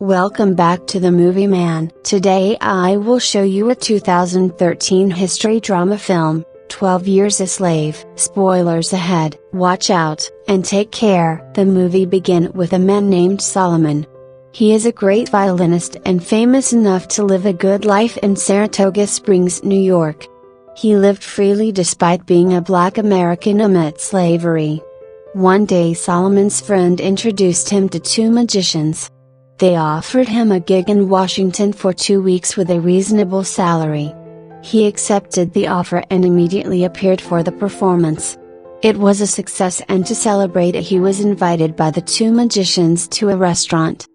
Welcome back to the Movie Man. Today I will show you a 2013 history drama film, 12 Years a Slave. Spoilers ahead. Watch out, and take care. The movie begins with a man named Solomon. He is a great violinist and famous enough to live a good life in Saratoga Springs, New York. He lived freely despite being a black American amid slavery. One day Solomon's friend introduced him to two magicians. They offered him a gig in Washington for 2 weeks with a reasonable salary. He accepted the offer and immediately appeared for the performance. It was a success, and to celebrate it he was invited by the two magicians to a restaurant.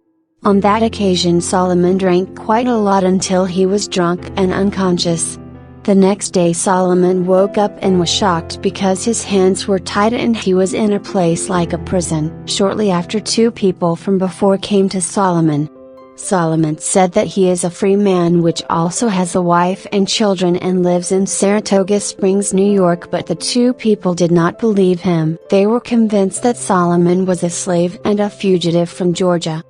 On that occasion Solomon drank quite a lot until he was drunk and unconscious. The next day Solomon woke up and was shocked because his hands were tied and he was in a place like a prison. Shortly after, two people from before came to Solomon. Solomon said that he is a free man which also has a wife and children and lives in Saratoga Springs, New York, but the two people did not believe him. They were convinced that Solomon was a slave and a fugitive from Georgia.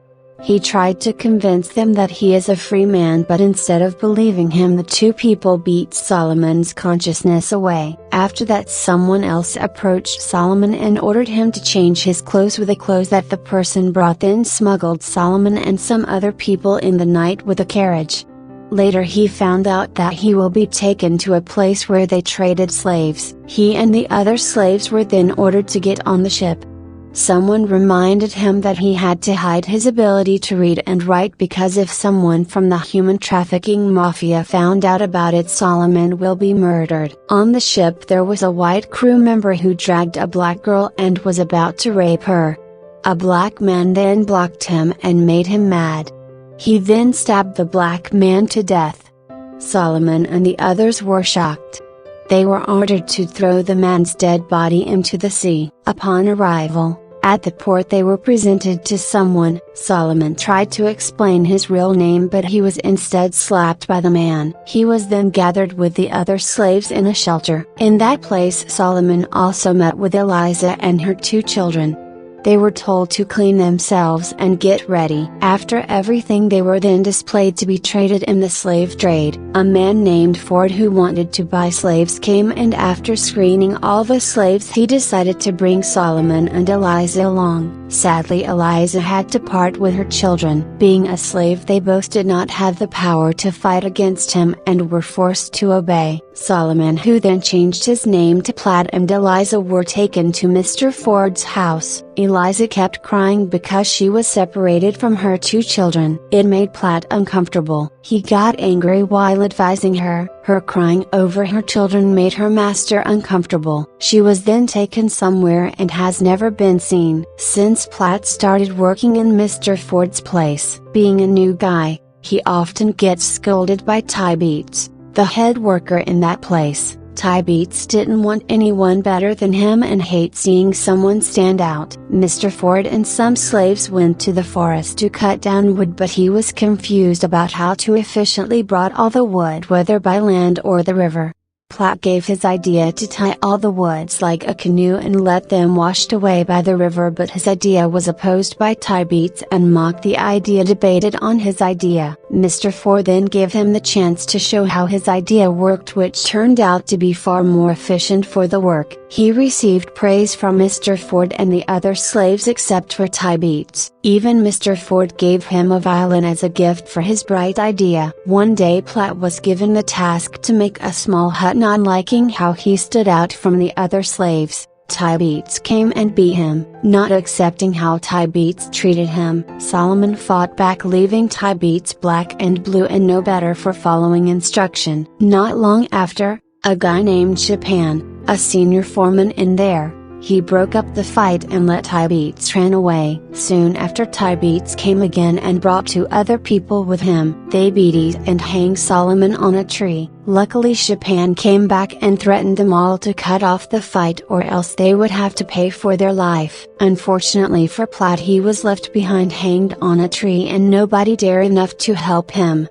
He tried to convince them that he is a free man, but instead of believing him the two people beat Solomon's consciousness away. After that someone else approached Solomon and ordered him to change his clothes with the clothes that the person brought, then smuggled Solomon and some other people in the night with a carriage. Later he found out that he will be taken to a place where they traded slaves. He and the other slaves were then ordered to get on the ship. Someone reminded him that he had to hide his ability to read and write because if someone from the human trafficking mafia found out about it, Solomon will be murdered. On the ship there was a white crew member who dragged a black girl and was about to rape her. A black man then blocked him and made him mad. He then stabbed the black man to death. Solomon and the others were shocked. They were ordered to throw the man's dead body into the sea. Upon arrival, at the port they were presented to someone. Solomon tried to explain his real name, but he was instead slapped by the man. He was then gathered with the other slaves in a shelter. In that place Solomon also met with Eliza and her two children. They were told to clean themselves and get ready. After everything they were then displayed to be traded in the slave trade. A man named Ford who wanted to buy slaves came, and after screening all the slaves he decided to bring Solomon and Eliza along. Sadly Eliza had to part with her children. Being a slave they both did not have the power to fight against him and were forced to obey. Solomon, who then changed his name to Platt, and Eliza were taken to Mr. Ford's house. Eliza kept crying because she was separated from her two children. It made Platt uncomfortable. He got angry while advising her. Her crying over her children made her master uncomfortable. She was then taken somewhere and has never been seen since Platt started working in Mr. Ford's place. Being a new guy, he often gets scolded by Ty Beats, the head worker in that place. Ty Beats didn't want anyone better than him and hate seeing someone stand out. Mr. Ford and some slaves went to the forest to cut down wood, but he was confused about how to efficiently brought all the wood, whether by land or the river. Platt gave his idea to tie all the woods like a canoe and let them washed away by the river, but his idea was opposed by Ty Beats and mocked the idea, debated on his idea. Mr. Ford then gave him the chance to show how his idea worked, which turned out to be far more efficient for the work. He received praise from Mr. Ford and the other slaves except for Ty Beats. Even Mr. Ford gave him a violin as a gift for his bright idea. One day Platt was given the task to make a small hut, not liking how he stood out from the other slaves. Ty Beats came and beat him. Not accepting how Ty Beats treated him, Solomon fought back, leaving Ty Beats black and blue and no better for following instruction. Not long after, a guy named Chapin, a senior foreman in there, he broke up the fight and let Ty Beats run away. Soon after Ty Beats came again and brought two other people with him. They beat and hanged Solomon on a tree. Luckily Chapin came back and threatened them all to cut off the fight or else they would have to pay for their life. Unfortunately for Platt, he was left behind hanged on a tree and nobody dared enough to help him.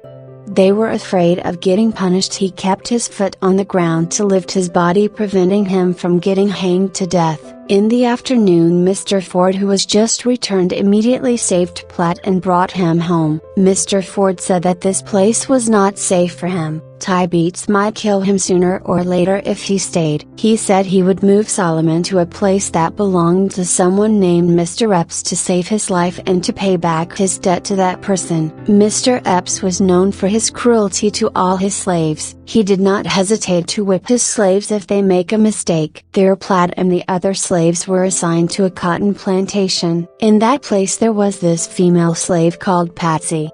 They were afraid of getting punished. He kept his foot on the ground to lift his body, preventing him from getting hanged to death. In the afternoon, Mr. Ford, who was just returned, immediately saved Platt and brought him home. Mr. Ford said that this place was not safe for him. Tie beats might kill him sooner or later if he stayed. He said he would move Solomon to a place that belonged to someone named Mr. Epps to save his life and to pay back his debt to that person. Mr. Epps was known for his cruelty to all his slaves. He did not hesitate to whip his slaves if they make a mistake. There Platt and the other slaves were assigned to a cotton plantation. In that place there was this female slave called Patsy.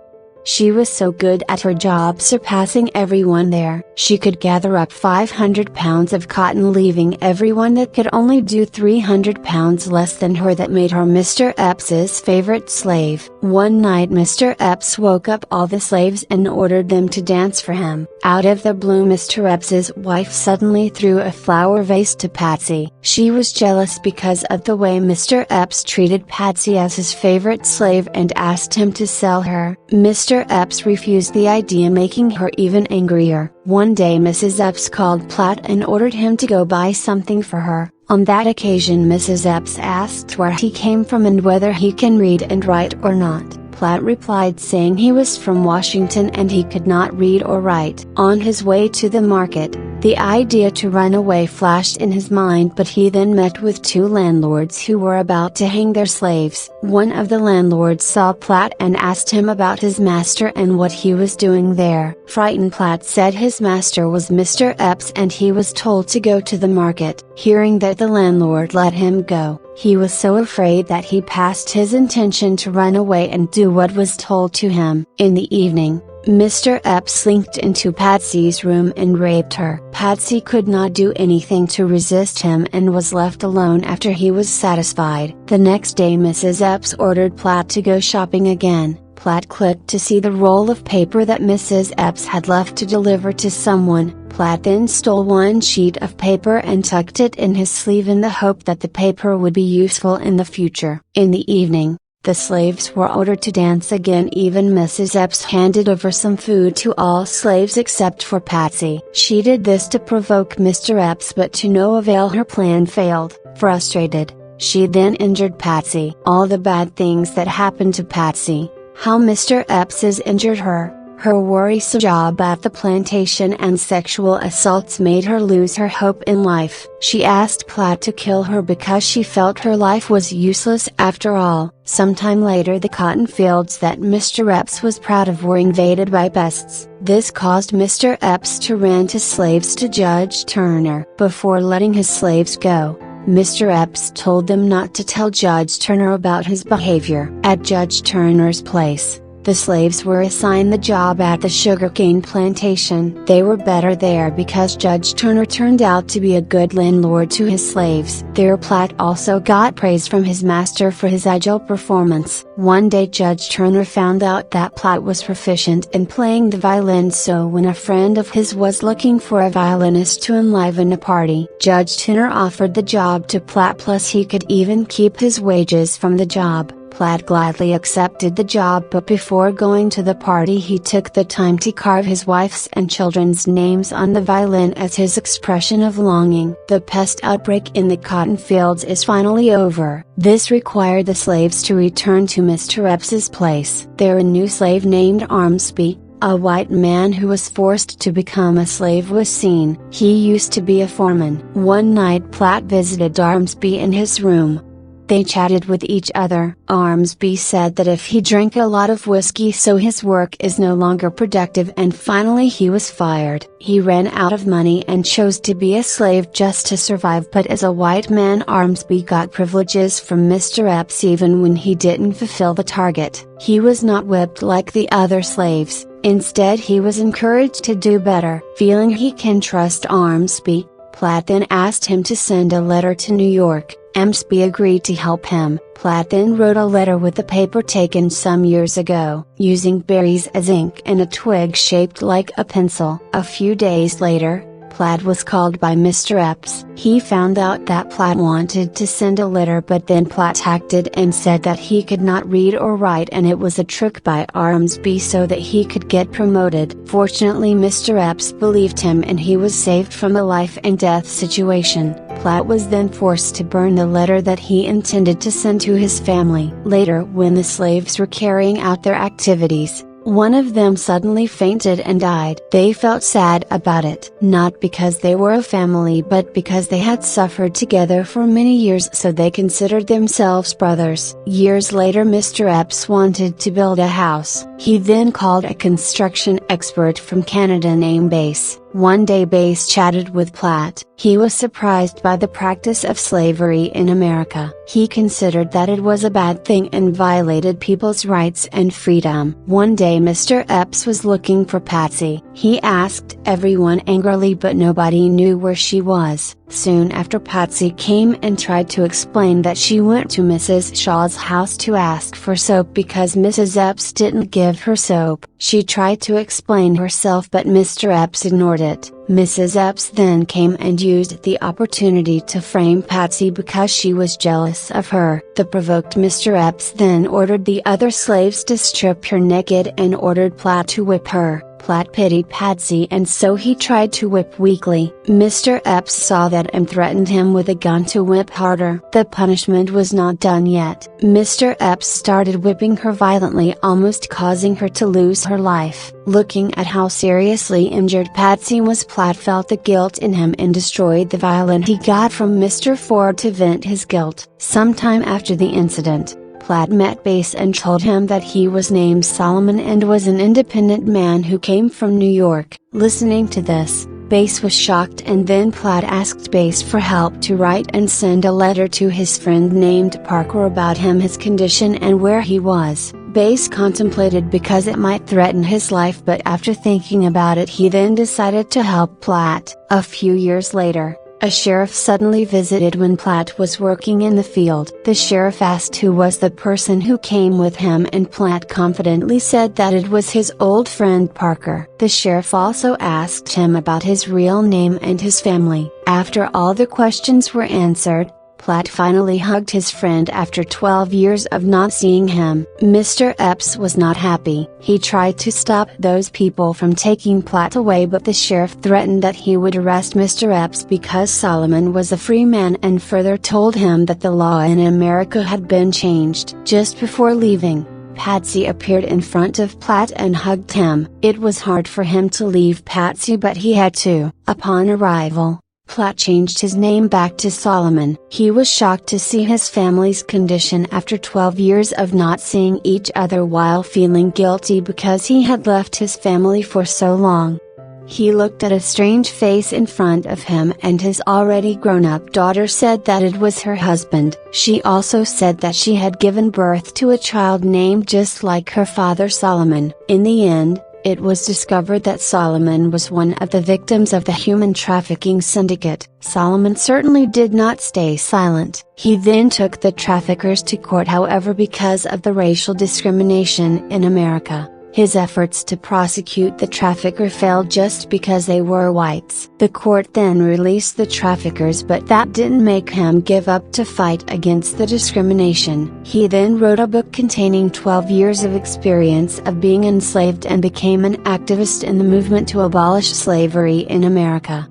She was so good at her job, surpassing everyone there. She could gather up 500 pounds of cotton, leaving everyone that could only do 300 pounds less than her. That made her Mr. Epps's favorite slave. One night Mr. Epps woke up all the slaves and ordered them to dance for him. Out of the blue, Mr. Epps's wife suddenly threw a flower vase to Patsy. She was jealous because of the way Mr. Epps treated Patsy as his favorite slave and asked him to sell her. Mr. Epps refused the idea, making her even angrier. One day Mrs. Epps called Platt and ordered him to go buy something for her. On that occasion Mrs. Epps asked where he came from and whether he can read and write or not. Platt replied saying he was from Washington and he could not read or write. On his way to the market, the idea to run away flashed in his mind, but he then met with two landlords who were about to hang their slaves. One of the landlords saw Platt and asked him about his master and what he was doing there. Frightened, Platt said his master was Mr. Epps and he was told to go to the market. Hearing that the landlord let him go, he was so afraid that he passed his intention to run away and do what was told to him. In the evening, Mr. Epps slinked into Patsy's room and raped her. Patsy could not do anything to resist him and was left alone after he was satisfied. The next day Mrs. Epps ordered Platt to go shopping again. Platt clicked to see the roll of paper that Mrs. Epps had left to deliver to someone. Platt then stole one sheet of paper and tucked it in his sleeve in the hope that the paper would be useful in the future. In the evening, the slaves were ordered to dance again. Even Mrs. Epps handed over some food to all slaves except for Patsy. She did this to provoke Mr. Epps, but to no avail. Her plan failed. Frustrated, she then injured Patsy. All the bad things that happened to Patsy, how Mr. Epps injured her, her worrisome job at the plantation and sexual assaults made her lose her hope in life. She asked Platt to kill her because she felt her life was useless after all. Sometime later, the cotton fields that Mr. Epps was proud of were invaded by pests. This caused Mr. Epps to rent his slaves to Judge Turner. Before letting his slaves go, Mr. Epps told them not to tell Judge Turner about his behavior. At Judge Turner's place, the slaves were assigned the job at the sugarcane plantation. They were better there because Judge Turner turned out to be a good landlord to his slaves. There Platt also got praise from his master for his agile performance. One day Judge Turner found out that Platt was proficient in playing the violin, so when a friend of his was looking for a violinist to enliven a party, Judge Turner offered the job to Platt, plus he could even keep his wages from the job. Platt gladly accepted the job, but before going to the party he took the time to carve his wife's and children's names on the violin as his expression of longing. The pest outbreak in the cotton fields is finally over. This required the slaves to return to Mr. Epps's place. There a new slave named Armsby, a white man who was forced to become a slave, was seen. He used to be a foreman. One night Platt visited Armsby in his room. They chatted with each other. Armsby said that if he drank a lot of whiskey so his work is no longer productive, and finally he was fired. He ran out of money and chose to be a slave just to survive, but as a white man Armsby got privileges from Mr. Epps even when he didn't fulfill the target. He was not whipped like the other slaves, instead he was encouraged to do better. Feeling he can trust Armsby, Platt then asked him to send a letter to New York. Armsby agreed to help him. Platt then wrote a letter with the paper taken some years ago, using berries as ink and a twig shaped like a pencil. A few days later, Platt was called by Mr. Epps. He found out that Platt wanted to send a letter, but then Platt acted and said that he could not read or write and it was a trick by Armsby so that he could get promoted. Fortunately Mr. Epps believed him and he was saved from a life and death situation. Platt was then forced to burn the letter that he intended to send to his family. Later, when the slaves were carrying out their activities, one of them suddenly fainted and died. They felt sad about it, not because they were a family but because they had suffered together for many years, so they considered themselves brothers. Years later, Mr. Epps wanted to build a house. He then called a construction expert from Canada named Bass. One day Bass chatted with Platt. He was surprised by the practice of slavery in America. He considered that it was a bad thing and violated people's rights and freedom. One day Mr. Epps was looking for Patsy. He asked everyone angrily, but nobody knew where she was. Soon after, Patsy came and tried to explain that she went to Mrs. Shaw's house to ask for soap because Mrs. Epps didn't give her soap. She tried to explain herself, but Mr. Epps ignored it. Mrs. Epps then came and used the opportunity to frame Patsy because she was jealous of her. The provoked Mr. Epps then ordered the other slaves to strip her naked and ordered Platt to whip her. Platt pitied Patsy and so he tried to whip weakly. Mr. Epps saw that and threatened him with a gun to whip harder. The punishment was not done yet. Mr. Epps started whipping her violently, almost causing her to lose her life. Looking at how seriously injured Patsy was, Platt felt the guilt in him and destroyed the violin he got from Mr. Ford to vent his guilt. Sometime after the incident, Platt met Bass and told him that he was named Solomon and was an independent man who came from New York. Listening to this, Bass was shocked, and then Platt asked Bass for help to write and send a letter to his friend named Parker about him, his condition and where he was. Bass contemplated because it might threaten his life, but after thinking about it he then decided to help Platt. A few years later, a sheriff suddenly visited when Platt was working in the field. The sheriff asked who was the person who came with him, and Platt confidently said that it was his old friend Parker. The sheriff also asked him about his real name and his family. After all the questions were answered, Platt finally hugged his friend after 12 years of not seeing him. Mr. Epps was not happy. He tried to stop those people from taking Platt away, but the sheriff threatened that he would arrest Mr. Epps because Solomon was a free man, and further told him that the law in America had been changed. Just before leaving, Patsy appeared in front of Platt and hugged him. It was hard for him to leave Patsy, but he had to. Upon arrival, Platt changed his name back to Solomon. He was shocked to see his family's condition after 12 years of not seeing each other, while feeling guilty because he had left his family for so long. He looked at a strange face in front of him, and his already grown-up daughter said that it was her husband. She also said that she had given birth to a child named just like her father Solomon. In the end, it was discovered that Solomon was one of the victims of the human trafficking syndicate. Solomon certainly did not stay silent. He then took the traffickers to court. However, because of the racial discrimination in America, his efforts to prosecute the trafficker failed just because they were whites. The court then released the traffickers, but that didn't make him give up to fight against the discrimination. He then wrote a book containing 12 years of experience of being enslaved and became an activist in the movement to abolish slavery in America.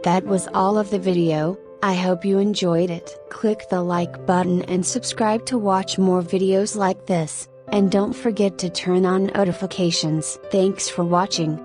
That was all of the video. I hope you enjoyed it. Click the like button and subscribe to watch more videos like this, and don't forget to turn on notifications. Thanks for watching.